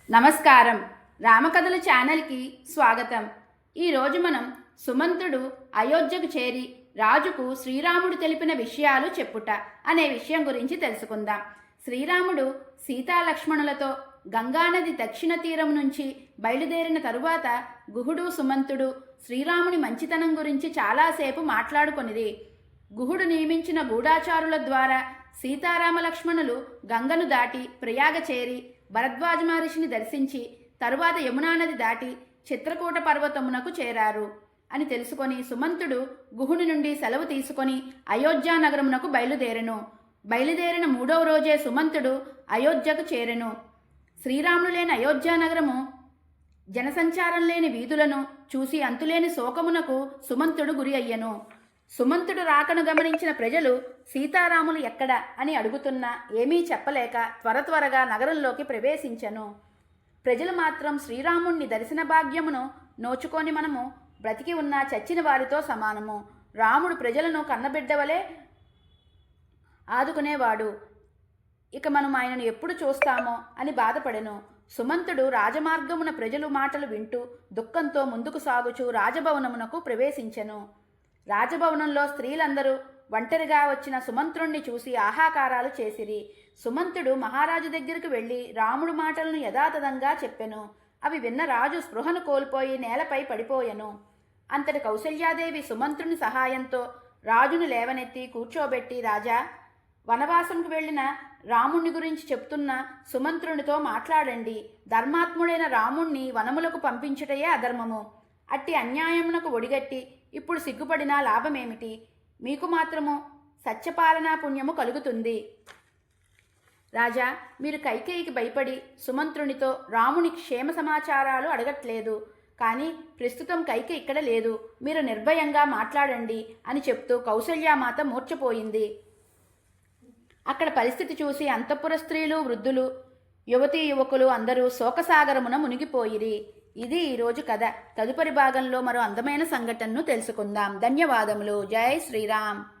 నమస్కారం. రామకథల ఛానల్కి స్వాగతం. ఈరోజు మనం సుమంతుడు అయోధ్యకు చేరి రాజుకు శ్రీరాముడు తెలిపిన విషయాలు చెప్పుట అనే విషయం గురించి తెలుసుకుందాం. శ్రీరాముడు సీతాలక్ష్మణులతో గంగానది దక్షిణ తీరం నుంచి బయలుదేరిన తరువాత గుహుడు సుమంతుడు శ్రీరాముని మంచితనం గురించి చాలాసేపు మాట్లాడుకొనిది. గుహుడు నియమించిన గూఢాచారుల ద్వారా సీతారామ లక్ష్మణులు గంగను దాటి ప్రయాగ చేరి భరద్వాజ మహర్షిని దర్శించి తరువాత యమునా నది దాటి చిత్రకూట పర్వతమునకు చేరారు అని తెలుసుకొని సుమంతుడు గుహుని నుండి సెలవు తీసుకొని అయోధ్య నగరమునకు బయలుదేరిన 3వ రోజే సుమంతుడు అయోధ్యకు చేరెను. శ్రీరాముడు లేని అయోధ్య నగరము జనసంచారం లేని వీధులను చూసి అంతులేని శోకమునకు సుమంతుడు గురి అయ్యను. సుమంతుడు రాకను గమనించిన ప్రజలు సీతారాములు ఎక్కడ అని అడుగుతున్నా ఏమీ చెప్పలేక త్వరగా నగరంలోకి ప్రవేశించెను. ప్రజలు మాత్రం శ్రీరాముణ్ణి దర్శన భాగ్యమును నోచుకొని మనము బ్రతికి ఉన్న చచ్చిన వారితో సమానము. రాముడు ప్రజలను కన్నబిడ్డవలే ఆదుకునేవాడు. ఇక మనం ఆయనను ఎప్పుడు చూస్తామో అని బాధపడెను. సుమంతుడు రాజమార్గమున ప్రజలు మాటలు వింటూ దుఃఖంతో ముందుకు సాగుచూ రాజభవనమునకు ప్రవేశించెను. రాజభవనంలో స్త్రీలందరూ ఒంటరిగా వచ్చిన సుమంత్రుణ్ణి చూసి ఆహాకారాలు చేసిరి. సుమంతుడు మహారాజు దగ్గరకు వెళ్ళి రాముడు మాటలను యథాతథంగా చెప్పెను. అవి విన్న రాజు స్పృహను కోల్పోయి నేలపై పడిపోయెను. అంతటి కౌసల్యాదేవి సుమంత్రుని సహాయంతో రాజును లేవనెత్తి కూర్చోబెట్టి, రాజా, వనవాసంకు వెళ్ళిన రాముణ్ణి గురించి చెప్తున్న సుమంత్రునితో మాట్లాడండి. ధర్మాత్ముడైన రాముణ్ణి వనములకు పంపించుటయే అధర్మము. అట్టి అన్యాయమునకు ఒడిగట్టి ఇప్పుడు సిగ్గుపడినా లాభమేమిటి? మీకు మాత్రము సత్యపాలనా పుణ్యము కలుగుతుంది. రాజా, మీరు కైకేయికి భయపడి సుమంత్రునితో రాముని క్షేమ సమాచారాలు అడగట్లేదు. కానీ ప్రస్తుతం కైకేయి ఇక్కడ లేదు. మీరు నిర్భయంగా మాట్లాడండి అని చెప్తూ కౌసల్యామాత మూర్ఛపోయింది. అక్కడ పరిస్థితి చూసి అంతఃపుర స్త్రీలు, వృద్ధులు, యువతీ యువకులు అందరూ శోకసాగరమున మునిగిపోయిరి. ఇది ఈరోజు కథ. తదుపరి భాగంలో మరో అందమైన సంఘటనను తెలుసుకుందాం. ధన్యవాదములు. జై శ్రీరామ్.